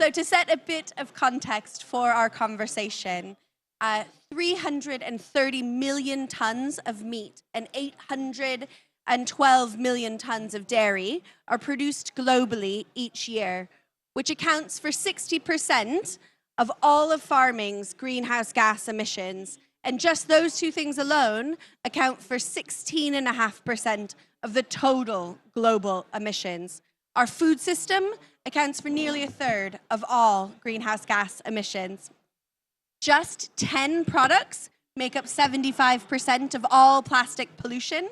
So to set a bit of context for our conversation, 330 million tons of meat and 812 million tons of dairy are produced globally each year, which accounts for 60% of all of farming's greenhouse gas emissions. And just those two things alone account for 16.5% of the total global emissions. Our food system accounts for nearly a third of all greenhouse gas emissions. Just 10 products make up 75% of all plastic pollution,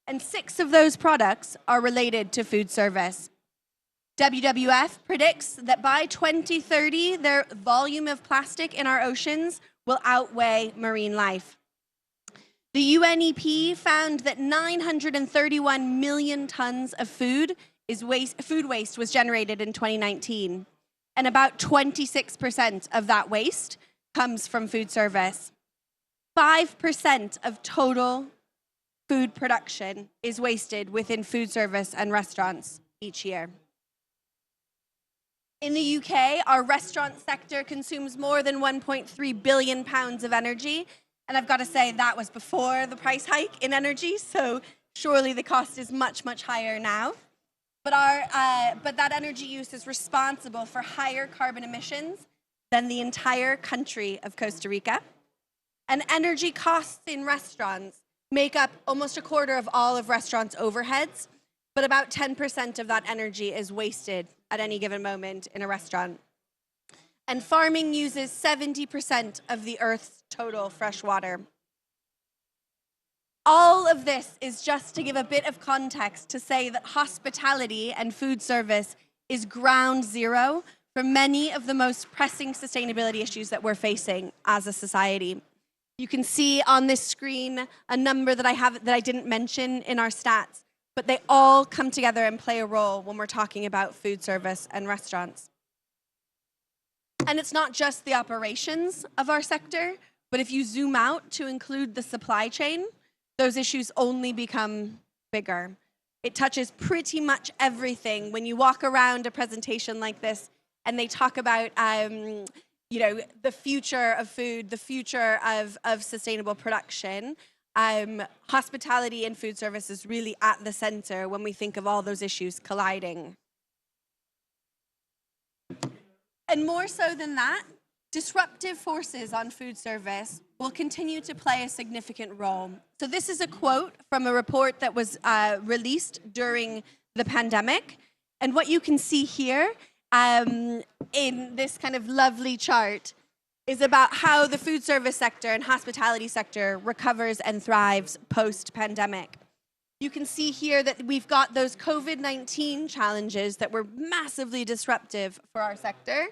and 6 of those products are related to food service. WWF predicts that by 2030, their volume of plastic in our oceans will outweigh marine life. The UNEP found that 931 million tons of food waste was generated in 2019, and about 26% of that waste comes from food service. 5% of total food production is wasted within food service and restaurants each year. In the UK, our restaurant sector consumes more than 1.3 billion pounds of energy, and I've got to say that was before the price hike in energy, so surely the cost is much, much higher now. But that energy use is responsible for higher carbon emissions than the entire country of Costa Rica. And energy costs in restaurants make up almost a quarter of all of restaurants' overheads, but about 10% of that energy is wasted at any given moment in a restaurant. And farming uses 70% of the Earth's total fresh water. All of this is just to give a bit of context to say that hospitality and food service is ground zero for many of the most pressing sustainability issues that we're facing as a society. You can see on this screen a number that I didn't mention in our stats, but they all come together and play a role when we're talking about food service and restaurants. And it's not just the operations of our sector, but if you zoom out to include the supply chain, those issues only become bigger. It touches pretty much everything. When you walk around a presentation like this and they talk about the future of food, the future of sustainable production, hospitality and food service is really at the center when we think of all those issues colliding. And more so than that, disruptive forces on food service will continue to play a significant role. So this is a quote from a report that was released during the pandemic. And what you can see here in this kind of lovely chart is about how the food service sector and hospitality sector recovers and thrives post-pandemic. You can see here that we've got those COVID-19 challenges that were massively disruptive for our sector.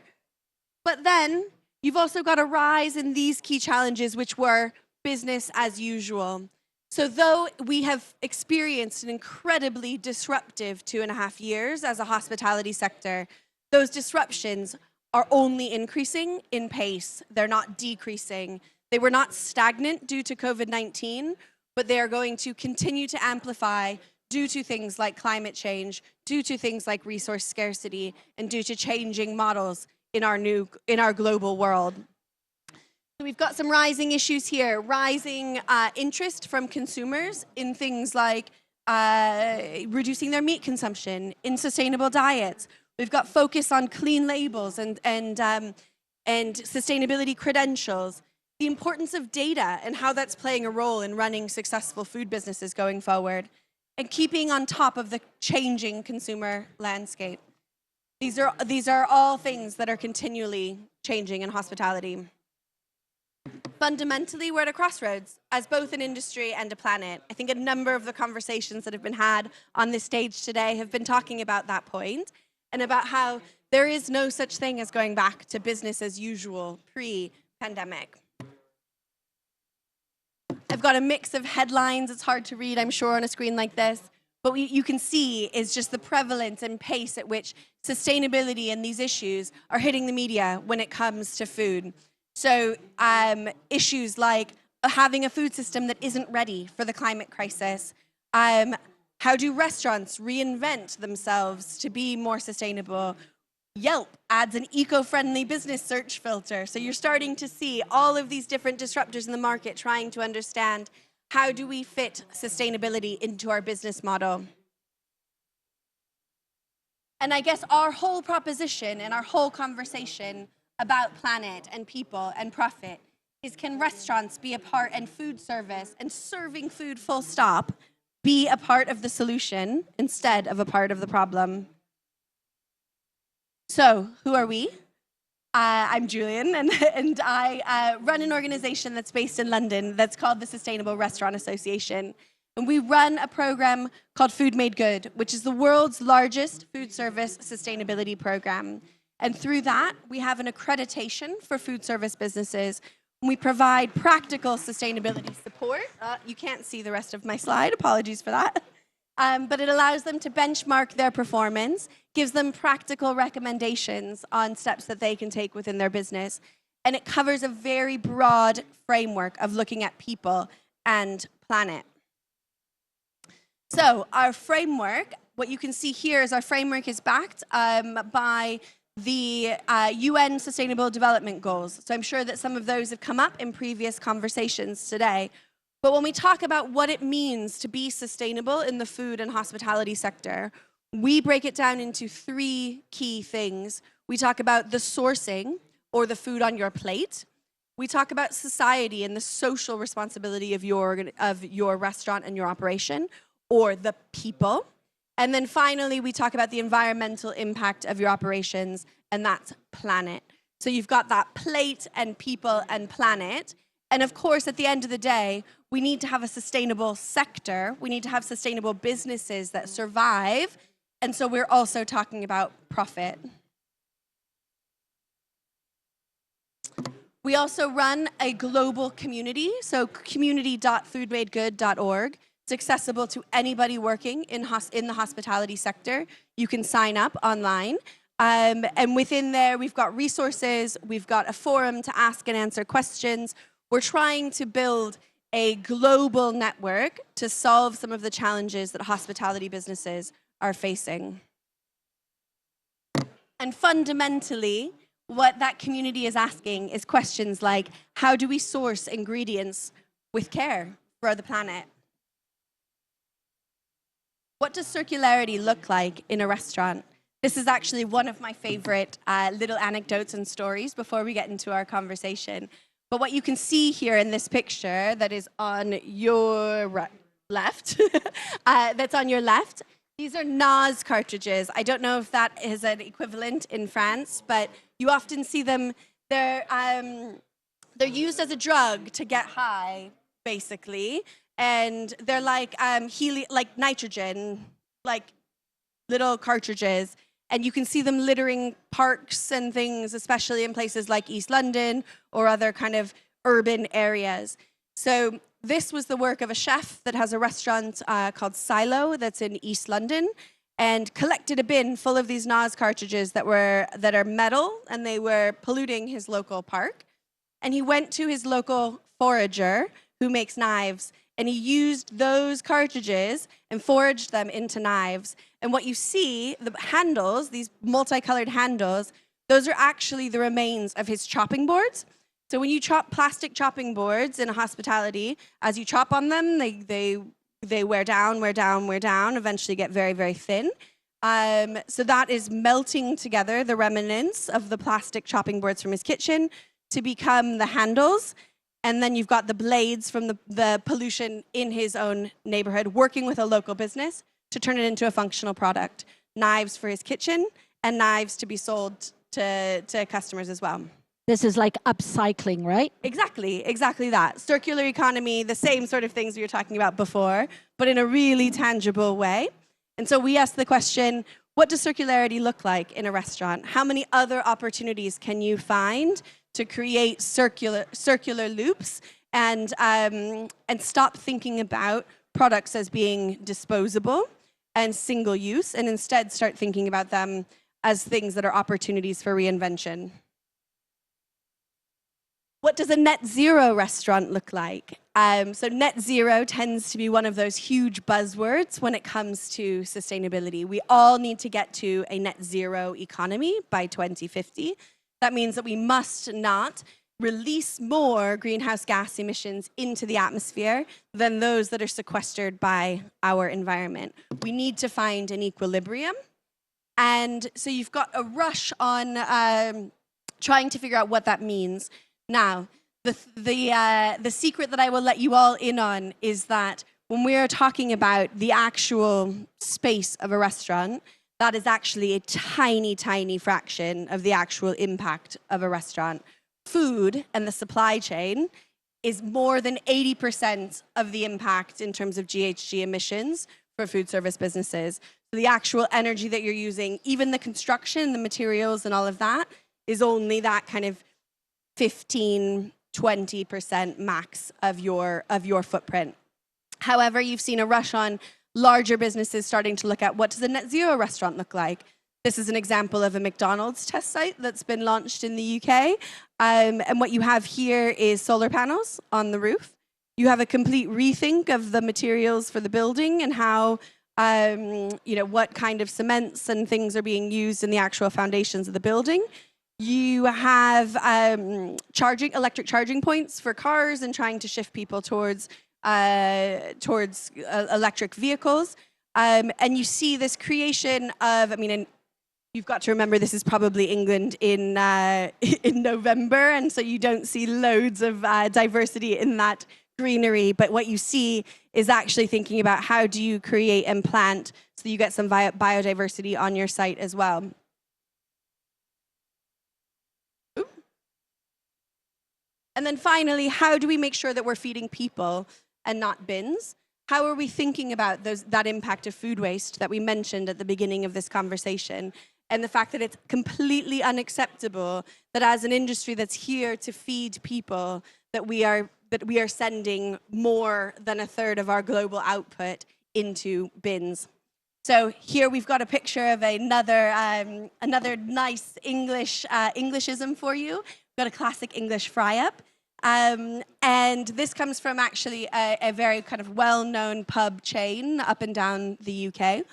But then you've also got a rise in these key challenges, which were business as usual. So though we have experienced an incredibly disruptive 2.5 years as a hospitality sector, those disruptions are only increasing in pace. They're not decreasing. They were not stagnant due to COVID-19, but they are going to continue to amplify due to things like climate change, due to things like resource scarcity, and due to changing models in our global world. So we've got some rising issues here, rising interest from consumers in things like reducing their meat consumption, in sustainable diets. We've got focus on clean labels and sustainability credentials, the importance of data and how that's playing a role in running successful food businesses going forward, and keeping on top of the changing consumer landscape. These are all things that are continually changing in hospitality. Fundamentally, we're at a crossroads as both an industry and a planet. I think a number of the conversations that have been had on this stage today have been talking about that point and about how there is no such thing as going back to business as usual pre-pandemic. I've got a mix of headlines. It's hard to read, I'm sure, on a screen like this. But what you can see is just the prevalence and pace at which sustainability and these issues are hitting the media when it comes to food. So issues like having a food system that isn't ready for the climate crisis. How do restaurants reinvent themselves to be more sustainable? Yelp adds an eco-friendly business search filter. So you're starting to see all of these different disruptors in the market trying to understand how do we fit sustainability into our business model. And I guess our whole proposition and our whole conversation about planet and people and profit is, can restaurants be a part, and food service and serving food full stop be a part of the solution instead of a part of the problem? So who are we? I'm Juliane, and I run an organization that's based in London that's called the Sustainable Restaurant Association. And we run a program called Food Made Good, which is the world's largest food service sustainability program. And through that, we have an accreditation for food service businesses. We provide practical sustainability support. You can't see the rest of my slide, apologies for that. But it allows them to benchmark their performance, gives them practical recommendations on steps that they can take within their business. And it covers a very broad framework of looking at people and planet. So our framework, what you can see here is our framework is backed by the UN Sustainable Development Goals. So I'm sure that some of those have come up in previous conversations today. But when we talk about what it means to be sustainable in the food and hospitality sector, we break it down into 3 key things. We talk about the sourcing, or the food on your plate. We talk about society and the social responsibility of your restaurant and your operation, or the people. And then finally, we talk about the environmental impact of your operations, and that's planet. So you've got that plate and people and planet. And of course, at the end of the day, we need to have a sustainable sector. We need to have sustainable businesses that survive. And so we're also talking about profit. We also run a global community, so community.foodmadegood.org. It's accessible to anybody working in the hospitality sector. You can sign up online. And within there, we've got resources. We've got a forum to ask and answer questions. We're trying to build a global network to solve some of the challenges that hospitality businesses are facing. And fundamentally, what that community is asking is questions like, how do we source ingredients with care for the planet? What does circularity look like in a restaurant? This is actually one of my favorite little anecdotes and stories before we get into our conversation. But what you can see here in this picture that is on your left, that's on your left, these are NOS cartridges. I don't know if that is an equivalent in France, but you often see them. They're used as a drug to get high, basically. And they're like nitrogen, like little cartridges. And you can see them littering parks and things, especially in places like East London or other kind of urban areas. So this was the work of a chef that has a restaurant called Silo that's in East London, and collected a bin full of these NOS cartridges that are metal, and they were polluting his local park. And he went to his local forager who makes knives, and he used those cartridges and foraged them into knives. And what you see, the handles, these multicolored handles, those are actually the remains of his chopping boards. So when you chop plastic chopping boards in hospitality, as you chop on them, they wear down, eventually get very, very thin. So that is melting together the remnants of the plastic chopping boards from his kitchen to become the handles. And then you've got the blades from the pollution in his own neighborhood, working with a local business to turn it into a functional product. Knives for his kitchen and knives to be sold to customers as well. This is like upcycling, right? Exactly that. Circular economy, the same sort of things we were talking about before, but in a really tangible way. And so we asked the question, what does circularity look like in a restaurant? How many other opportunities can you find to create circular loops and stop thinking about products as being disposable and single use, and instead start thinking about them as things that are opportunities for reinvention? What does a net zero restaurant look like? So net zero tends to be one of those huge buzzwords when it comes to sustainability. We all need to get to a net zero economy by 2050. That means that we must not release more greenhouse gas emissions into the atmosphere than those that are sequestered by our environment. We need to find an equilibrium. And so you've got a rush on trying to figure out what that means. Now, the secret that I will let you all in on is that when we are talking about the actual space of a restaurant, that is actually a tiny, tiny fraction of the actual impact of a restaurant. Food and the supply chain is more than 80% of the impact in terms of GHG emissions for food service businesses. So the actual energy that you're using, even the construction, the materials and all of that, is only that kind of 15-20% max of your footprint. However, you've seen a rush on larger businesses starting to look at what does a net zero restaurant look like. This is an example of a McDonald's test site that's been launched in the UK. And what you have here is solar panels on the roof. You have a complete rethink of the materials for the building and how, what kind of cements and things are being used in the actual foundations of the building. You have electric charging points for cars and trying to shift people towards electric vehicles. And you see this creation of, and you've got to remember this is probably England in November, and so you don't see loads of diversity in that greenery, but what you see is actually thinking about how do you create and plant so that you get some biodiversity on your site as well. And then finally, how do we make sure that we're feeding people and not bins? How are we thinking about that impact of food waste that we mentioned at the beginning of this conversation? And the fact that it's completely unacceptable that as an industry that's here to feed people, that we are sending more than a third of our global output into bins. So here we've got a picture of another nice Englishism for you. We've got a classic English fry-up. And this comes from actually a very kind of well-known pub chain up and down the UK.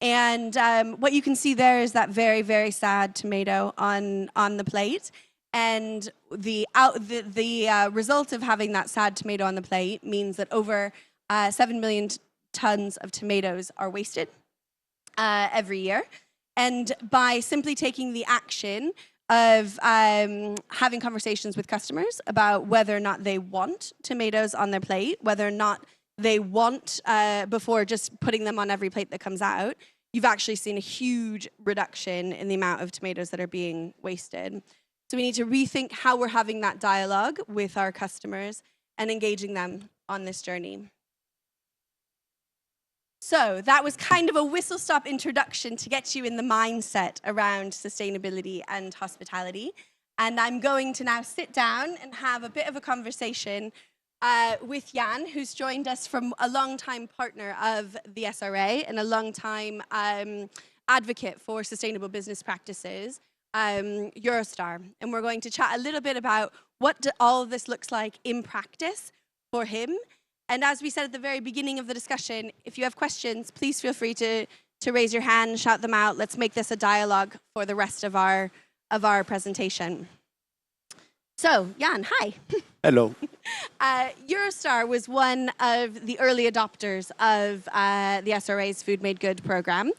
And what you can see there is that very, very sad tomato on the plate. And the result of having that sad tomato on the plate means that over 7 million tons of tomatoes are wasted every year. And by simply taking the action of having conversations with customers about whether or not they want tomatoes on their plate, whether or not they want, before just putting them on every plate that comes out, you've actually seen a huge reduction in the amount of tomatoes that are being wasted. So we need to rethink how we're having that dialogue with our customers and engaging them on this journey. So that was kind of a whistle-stop introduction to get you in the mindset around sustainability and hospitality. And I'm going to now sit down and have a bit of a conversation with Yann, who's joined us from a long-time partner of the SRA and a long-time advocate for sustainable business practices, Eurostar. And we're going to chat a little bit about what all of this looks like in practice for him. And as we said at the very beginning of the discussion, if you have questions, please feel free to raise your hand, shout them out. Let's make this a dialogue for the rest of our presentation. So, Yann, hi. Hello. Eurostar was one of the early adopters of the SRA's Food Made Good program.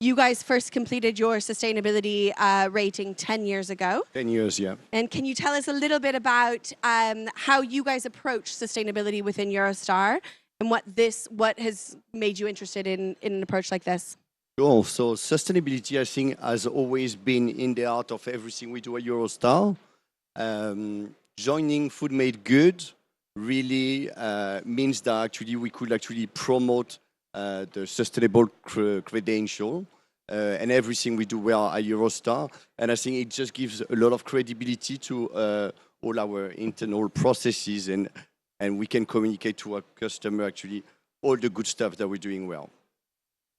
You guys first completed your sustainability rating 10 years ago. 10 years, yeah. And can you tell us a little bit about how you guys approach sustainability within Eurostar and what has made you interested in an approach like this? Sure. So sustainability, I think, has always been in the heart of everything we do at Eurostar. Joining Food Made Good really means that actually we could actually promote the sustainable credential and everything we do well at Eurostar. And I think it just gives a lot of credibility to all our internal processes, and we can communicate to our customer actually all the good stuff that we're doing well.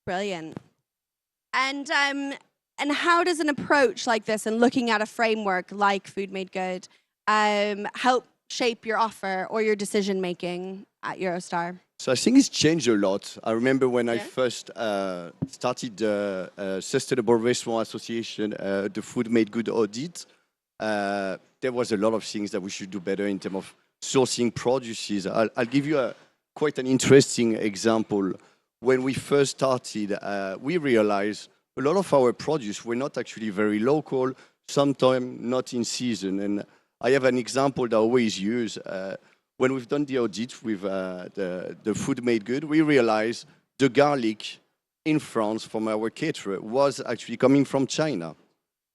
Brilliant. And how does an approach like this and looking at a framework like Food Made Good help shape your offer or your decision making at Eurostar? So I think it's changed a lot. I remember when I Yeah. first started the Sustainable Restaurant Association, the Food Made Good audit. There was a lot of things that we should do better in terms of sourcing produces. I'll give you quite an interesting example. When we first started, we realized a lot of our produce were not actually very local, sometimes not in season. And I have an example that I always use. When we've done the audit with the Food Made Good, we realized the garlic in France from our caterer was actually coming from China,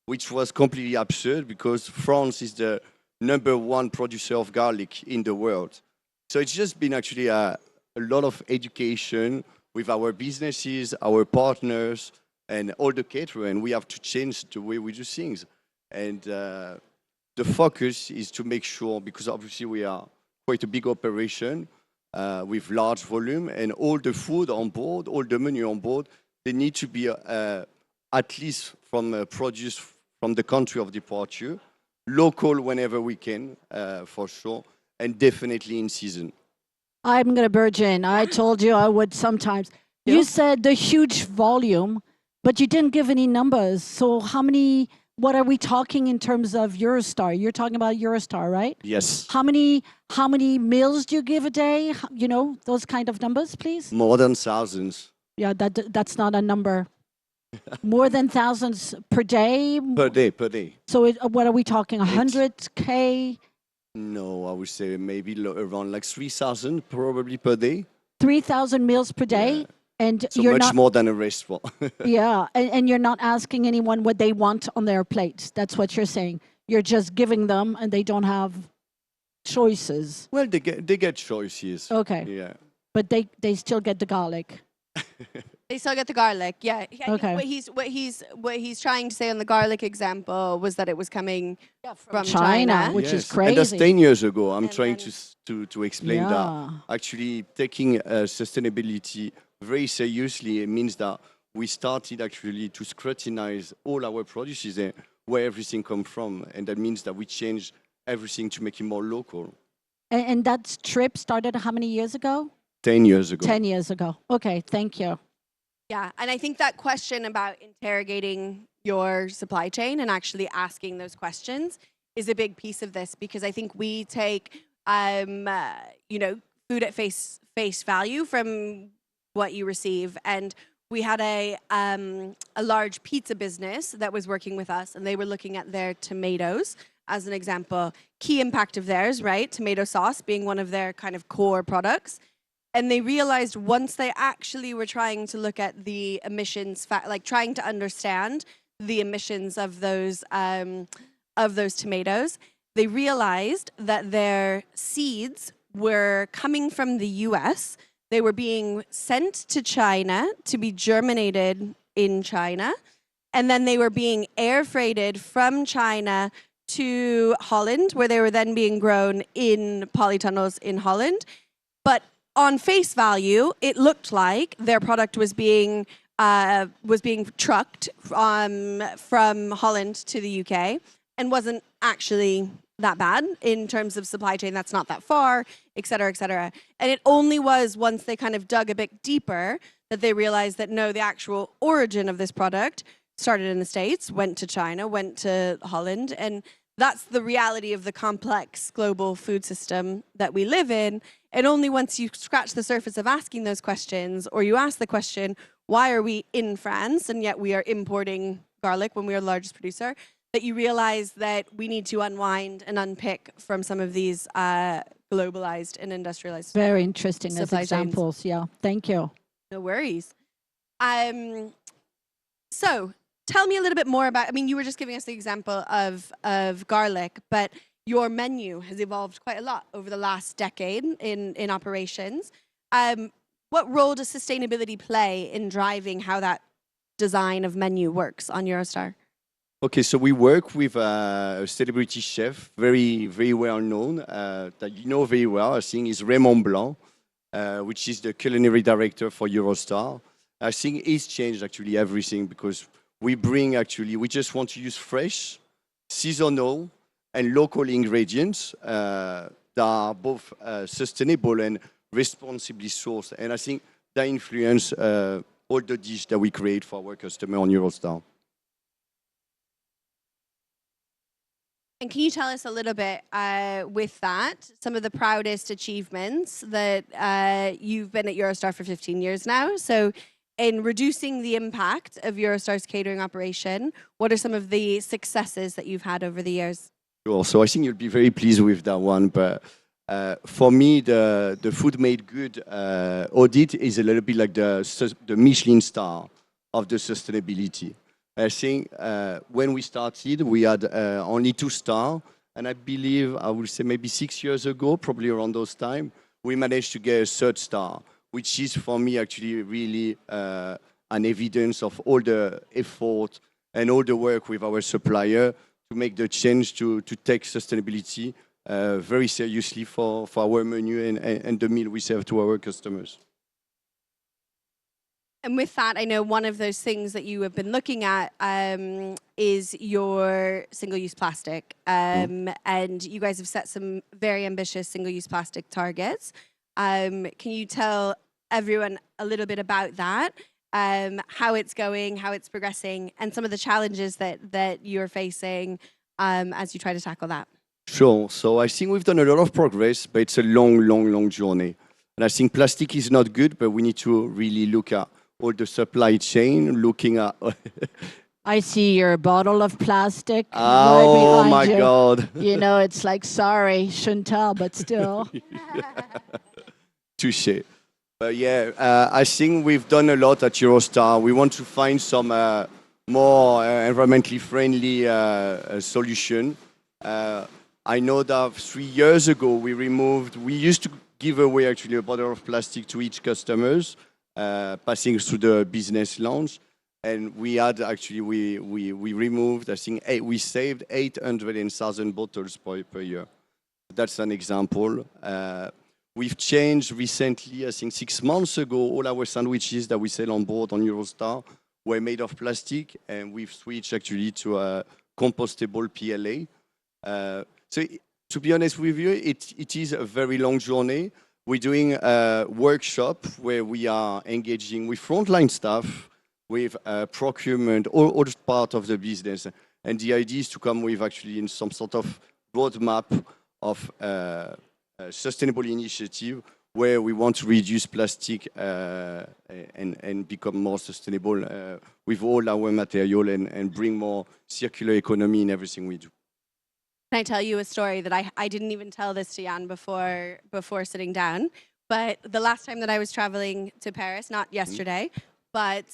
which was completely absurd because France is the #1 producer of garlic in the world. So it's just been actually a lot of education with our businesses, our partners, and all the caterers, and we have to change the way we do things. And the focus is to make sure, because obviously we are quite a big operation with large volume, and all the food on board, all the menu on board, they need to be at least from produce from the country of departure, local whenever we can, for sure, and definitely in season. I'm going to barge in. I told you I would sometimes. You said the huge volume, but you didn't give any numbers. So how many, what are we talking in terms of Eurostar? You're talking about Eurostar, right? Yes. How many meals do you give a day? You know, those kind of numbers, please? More than thousands. Yeah, that's not a number. More than thousands per day? Per day. So what are we talking, 100K? No, I would say maybe around like 3,000 probably per day. 3,000 meals per day? Yeah. And So you're much not, more than a restaurant. yeah, and you're not asking anyone what they want on their plate. That's what you're saying. You're just giving them and they don't have choices. Well, they get choices. Okay. Yeah. But they still get the garlic. They still get the garlic. Yeah. I think Okay. what he's trying to say on the garlic example was that it was coming from China, China. which is And that's crazy. 10 years ago. I'm And trying then- to explain Yeah. that actually taking sustainability very seriously, it means that we started actually to scrutinize all our produces and where everything comes from. And that means that we changed everything to make it more local. And that trip started how many years ago? 10 years ago. 10 years ago. Okay, thank you. Yeah, and I think that question about interrogating your supply chain and actually asking those questions is a big piece of this, because I think we take, food at face value from what you receive. And we had a large pizza business that was working with us, and they were looking at their tomatoes as an example. Key impact of theirs, right? Tomato sauce being one of their kind of core products. And they realized once they actually were trying to look at the emissions, like trying to understand the emissions of those tomatoes, they realized that their seeds were coming from the US. They were being sent to China to be germinated in China. And then they were being air freighted from China to Holland, where they were then being grown in polytunnels in Holland. But on face value, it looked like their product was being trucked from Holland to the UK and wasn't actually that bad in terms of supply chain. That's not that far, et cetera, et cetera. And it only was once they kind of dug a bit deeper that they realized that no, the actual origin of this product started in the States, went to China, went to Holland, and that's the reality of the complex global food system that we live in. And only once you scratch the surface of asking those questions, or you ask the question, why are we in France and yet we are importing garlic when we are the largest producer, that you realize that we need to unwind and unpick from some of these globalized and industrialized. Very interesting as supply chains. examples. Yeah, thank you. No worries. So tell me a little bit more about, I mean, you were just giving us the example of garlic, but your menu has evolved quite a lot over the last decade in operations. What role does sustainability play in driving how that design of menu works on Eurostar? Okay, so we work with a celebrity chef, very, very well known, that you know very well, I think is Raymond Blanc, which is the culinary director for Eurostar. I think he's changed actually everything, because we just want to use fresh, seasonal, and local ingredients that are both sustainable and responsibly sourced. And I think that influence all the dishes that we create for our customer on Eurostar. And can you tell us a little bit with that, some of the proudest achievements that you've been at Eurostar for 15 years now? So in reducing the impact of Eurostar's catering operation, what are some of the successes that you've had over the years? Sure. So I think you'll be very pleased with that one. But for me, the Food Made Good audit is a little bit like the Michelin star of the sustainability. I think when we started, we had only 2 stars. And I believe, I would say maybe 6 years ago, probably around those time, we managed to get a 3rd star, which is for me actually really an evidence of all the effort and all the work with our supplier to make the change to take sustainability very seriously for our menu and the meal we serve to our customers. And with that, I know one of those things that you have been looking at is your single-use plastic. And you guys have set some very ambitious single-use plastic targets. Can you tell everyone a little bit about that, how it's going, how it's progressing, and some of the challenges that you're facing as you try to tackle that? Sure. So I think we've done a lot of progress, but it's a long journey. And I think plastic is not good, but we need to really look at all the supply chain, looking at... I see your bottle of plastic Oh right behind my you. God. You know, it's like, sorry, shouldn't tell, but still. Touché. But yeah, I think we've done a lot at Eurostar. We want to find some more environmentally friendly solution. I know that 3 years ago we used to give away actually a bottle of plastic to each customers, passing through the business lounge. And we had actually, we removed, I think, we saved 800,000 bottles per year. That's an example. We've changed recently, I think 6 months ago, all our sandwiches that we sell on board on Eurostar were made of plastic, and we've switched actually to a compostable PLA. So to be honest with you, it is a very long journey. We're doing a workshop where we are engaging with frontline staff, with procurement, all part of the business. And the idea is to come with actually in some sort of roadmap of sustainable initiative where we want to reduce plastic and become more sustainable with all our material and bring more circular economy in everything we do. Can I tell you a story that I didn't even tell this to Yann before sitting down? But the last time that I was traveling to Paris, not yesterday, but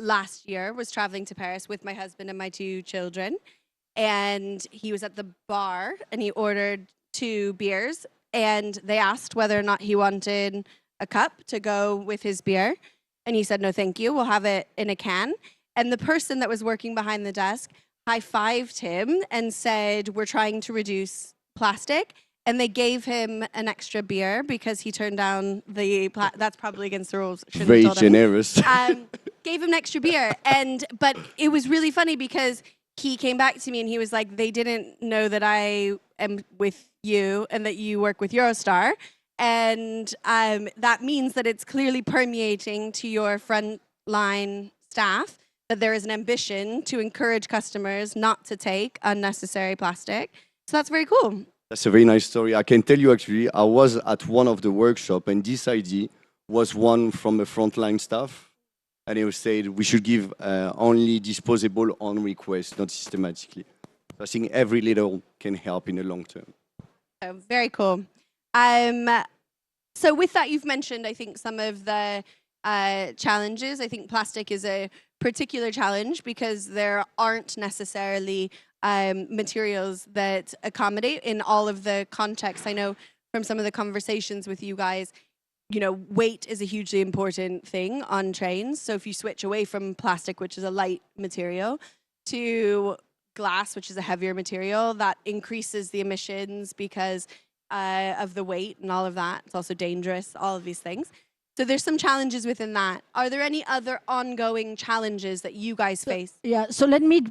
last year was traveling to Paris with my husband and my 2 children. And he was at the bar and he ordered 2 beers. And they asked whether or not he wanted a cup to go with his beer. And he said, no, thank you. We'll have it in a can. And the person that was working behind the desk high-fived him and said, we're trying to reduce plastic. And they gave him an extra beer because he turned down the... That's probably against the rules. Very generous. Gave him an extra beer. But it was really funny because he came back to me and he was like, they didn't know that I am with you and that you work with Eurostar. And that means that it's clearly permeating to your frontline staff that there is an ambition to encourage customers not to take unnecessary plastic. So that's very cool. That's a very nice story. I can tell you actually, I was at one of the workshops and this idea was one from the frontline staff. And he said we should give only disposable on request, not systematically. So I think every little can help in the long term. Oh, very cool. So with that, you've mentioned, I think, some of the challenges. I think plastic is a particular challenge because there aren't necessarily materials that accommodate in all of the contexts. I know from some of the conversations with you guys, you know, weight is a hugely important thing on trains. So if you switch away from plastic, which is a light material, to glass, which is a heavier material, that increases the emissions because of the weight and all of that. It's also dangerous, all of these things. So there's some challenges within that. Are there any other ongoing challenges that you guys face? Yeah, so let me,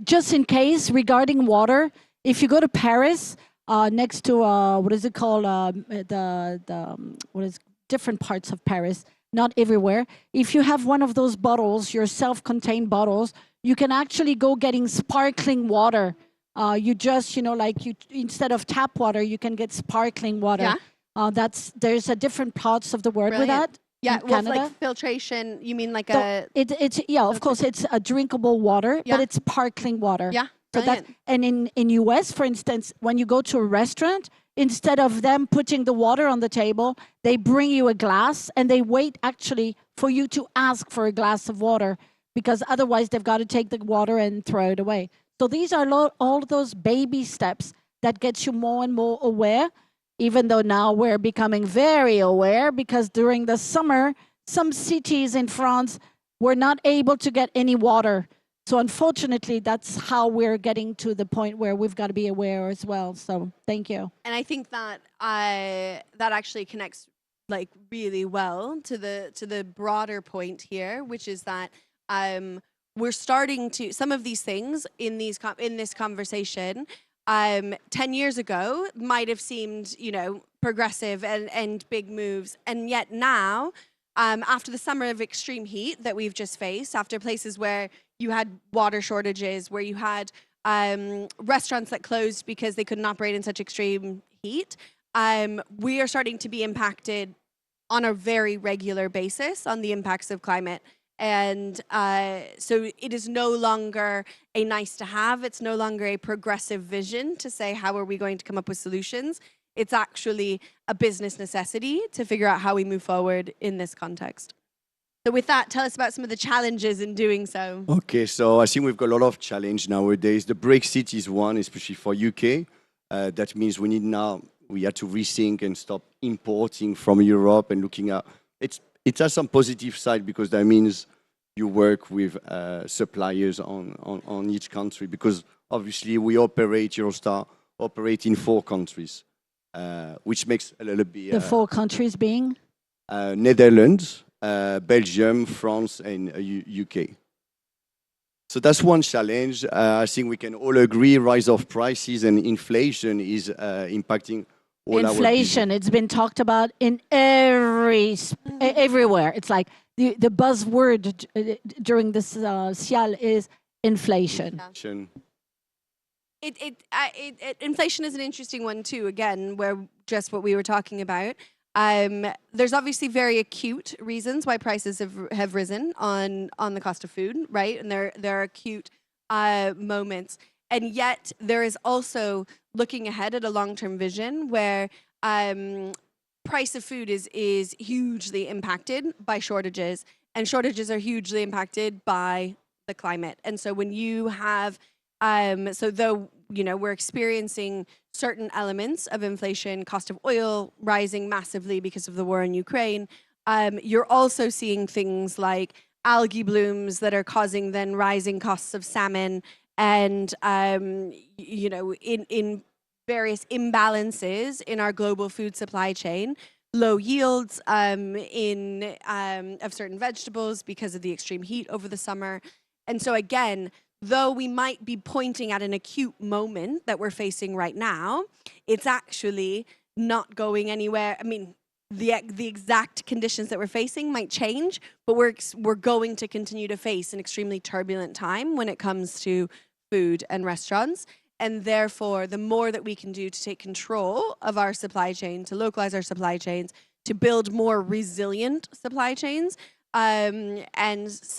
just in case, regarding water, if you go to Paris, next to what is it called? What is different parts of Paris? Not everywhere. If you have one of those bottles, your self-contained bottles, you can actually go getting sparkling water. You just, like you instead of tap water, you can get sparkling water. Yeah. There's a different parts of the world with Brilliant. that. Yeah, in well, Canada. like filtration, you mean like So a... it's of course it's a drinkable water, Yeah. but it's sparkling water. Yeah, So that brilliant. and in US, for instance, when you go to a restaurant, instead of them putting the water on the table, they bring you a glass and they wait actually for you to ask for a glass of water because otherwise they've got to take the water and throw it away. So these are all those baby steps that get you more and more aware, even though now we're becoming very aware because during the summer, some cities in France were not able to get any water. So unfortunately, that's how we're getting to the point where we've got to be aware as well. So thank you. And I think that that actually connects like really well to the broader point here, which is that we're starting to some of these things in this conversation 10 years ago might have seemed progressive and big moves, and yet now after the summer of extreme heat that we've just faced, after places where you had water shortages, where you had restaurants that closed because they couldn't operate in such extreme heat, we are starting to be impacted on a very regular basis on the impacts of climate. And so it is no longer a nice to have. It's no longer a progressive vision to say, how are we going to come up with solutions? It's actually a business necessity to figure out how we move forward in this context. So with that, tell us about some of the challenges in doing so. Okay, so I think we've got a lot of challenge nowadays. The Brexit is one, especially for UK. That means we had to rethink and stop importing from Europe and looking at it has some positive side because that means you work with suppliers on each country because obviously we Eurostar operate in 4 countries, which makes a little bit... The 4 countries being? Netherlands, Belgium, France, and UK. So that's one challenge. I think we can all agree rise of prices and inflation is impacting all inflation. It's been talked about in everywhere. It's like the buzzword during this SIAL is inflation. Inflation is an interesting one too. Again, where just what we were talking about. There's obviously very acute reasons why prices have risen on the cost of food, right? And there are acute moments. And yet there is also looking ahead at a long-term vision where price of food is hugely impacted by shortages, and shortages are hugely impacted by the climate. And so when you have, though we're experiencing certain elements of inflation, cost of oil rising massively because of the war in Ukraine, you're also seeing things like algae blooms that are causing then rising costs of salmon, and in various imbalances in our global food supply chain, low yields of certain vegetables because of the extreme heat over the summer. And so again, though we might be pointing at an acute moment that we're facing right now, it's actually not going anywhere. I mean, the exact conditions that we're facing might change, but we're going to continue to face an extremely turbulent time when it comes to food and restaurants. And therefore, the more that we can do to take control of our supply chain, to localize our supply chains, to build more resilient supply chains, and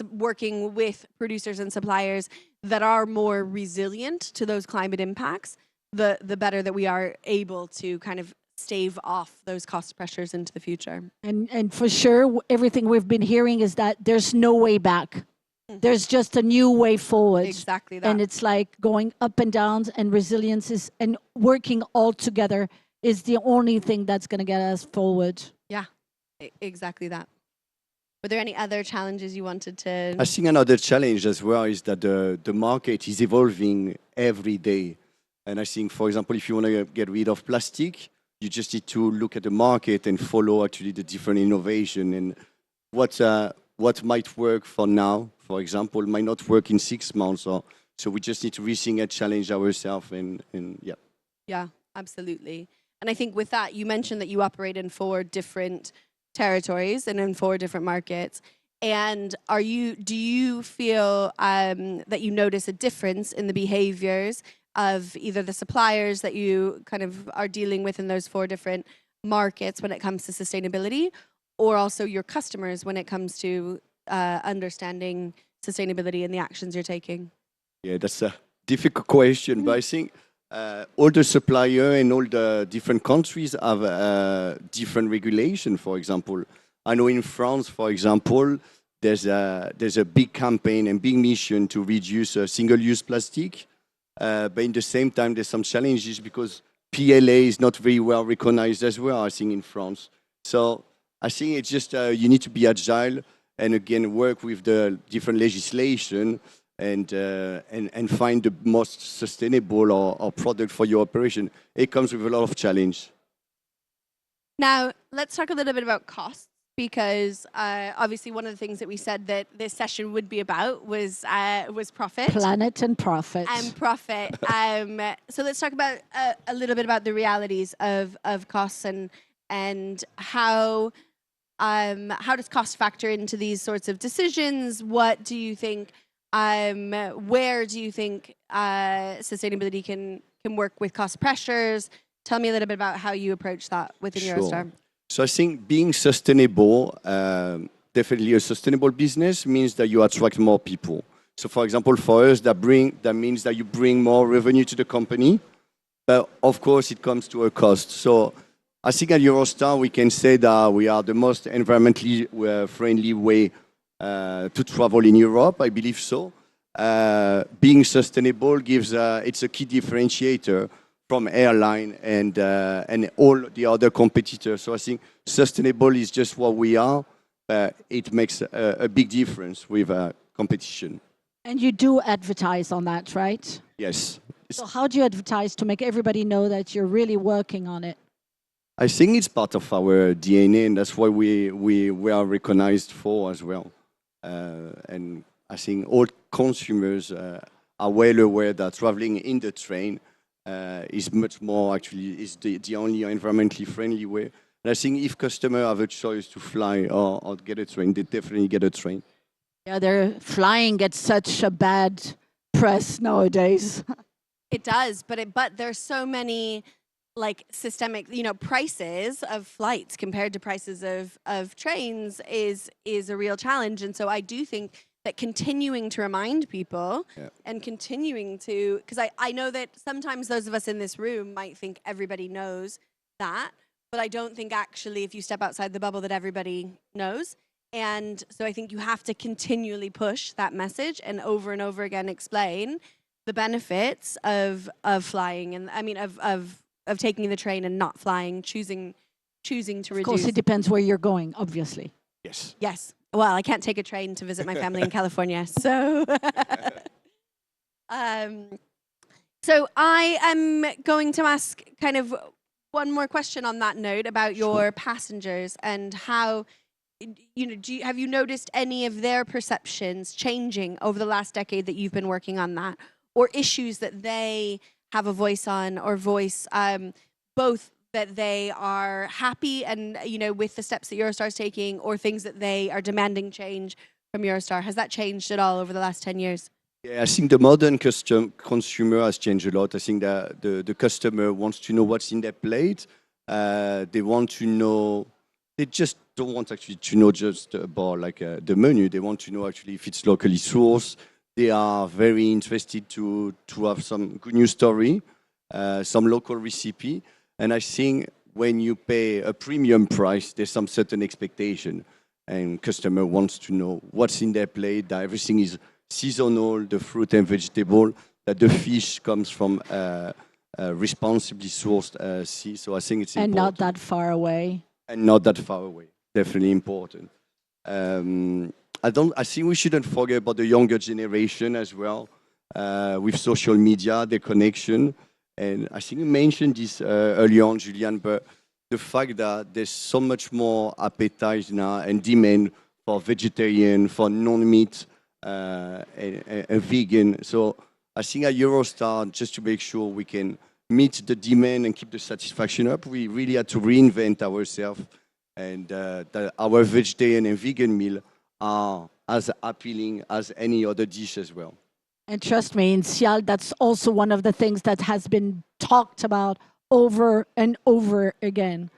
working with producers and suppliers that are more resilient to those climate impacts, the better that we are able to kind of stave off those cost pressures into the future. And for sure, everything we've been hearing is that there's no way back. There's just a new way forward. Exactly that. And it's like going up and down, and resilience and working all together is the only thing that's going to get us forward. Yeah, exactly that. Were there any other challenges you wanted to... I think another challenge as well is that the market is evolving every day. And I think, for example, if you want to get rid of plastic, you just need to look at the market and follow actually the different innovation. And what might work for now, for example, might not work in 6 months. So we just need to rethink and challenge ourselves, and yeah. Yeah, absolutely. And I think with that, you mentioned that you operate in 4 different territories and in 4 different markets. And do you feel that you notice a difference in the behaviors of either the suppliers that you kind of are dealing with in those 4 different markets when it comes to sustainability, or also your customers when it comes to understanding sustainability and the actions you're taking? Yeah, that's a difficult question, but I think all the suppliers and all the different countries have different regulation. For example, I know in France, for example, there's a big campaign and big mission to reduce single-use plastic, but in the same time, there's some challenges because PLA is not very well recognized as well, I think, in France. So I think it's just you need to be agile and again work with the different legislation and find the most sustainable or product for your operation. It comes with a lot of challenge. Now, let's talk a little bit about costs, because obviously one of the things that we said that this session would be about was profit. Planet and profit. And profit. So let's talk about a little bit about the realities of costs and how does cost factor into these sorts of decisions? What do you think? Where do you think sustainability can work with cost pressures? Tell me a little bit about how you approach that within Eurostar. So I think being sustainable, definitely a sustainable business means that you attract more people. So for example, for us, that means that you bring more revenue to the company, but of course it comes to a cost. So I think at Eurostar, we can say that we are the most environmentally friendly way to travel in Europe. I believe so. Being sustainable it's a key differentiator from airline and all the other competitors. So I think sustainable is just what we are. It makes a big difference with competition. And you do advertise on that, right? Yes. So how do you advertise to make everybody know that you're really working on it? I think it's part of our DNA, and that's why we are recognized for as well. And I think all consumers are well aware that traveling in the train is much more, actually, is the only environmentally friendly way. And I think if customers have a choice to fly or get a train, they definitely get a train. Yeah, flying gets such a bad press nowadays. It does, but there's so many like systemic, prices of flights compared to prices of trains is a real challenge. And so I do think that continuing to remind people and continuing to, because I know that sometimes those of us in this room might think everybody knows that, but I don't think actually if you step outside the bubble that everybody knows. And so I think you have to continually push that message and over again explain the benefits of flying, and I mean of taking the train and not flying, choosing to reduce. Of course, it depends where you're going, obviously. Yes. Yes. Well, I can't take a train to visit my family in California, so. So I am going to ask kind of one more question on that note about your passengers and how, have you noticed any of their perceptions changing over the last decade that you've been working on that, or issues that they have a voice on, or voice both that they are happy and, with the steps that Eurostar is taking, or things that they are demanding change from Eurostar? Has that changed at all over the last 10 years? Yeah, I think the modern consumer has changed a lot. I think that the customer wants to know what's in their plate. They want to know, they just don't want actually to know just about the menu. They want to know actually if it's locally sourced. They are very interested to have some good news story, some local recipe. And I think when you pay a premium price, there's some certain expectation. And customer wants to know what's in their plate, that everything is seasonal, the fruit and vegetable, that the fish comes from responsibly sourced sea. So I think it's important. And not that far away. And not that far away. Definitely important. I think we shouldn't forget about the younger generation as well, with social media, the connection. And I think you mentioned this earlier on, Juliane, but the fact that there's so much more appetite now and demand for vegetarian, for non-meat, and vegan. So I think at Eurostar, just to make sure we can meet the demand and keep the satisfaction up, we really had to reinvent ourselves, and that our vegetarian and vegan meal are as appealing as any other dish as well. And trust me, in SIAL, that's also one of the things that has been talked about over and over again.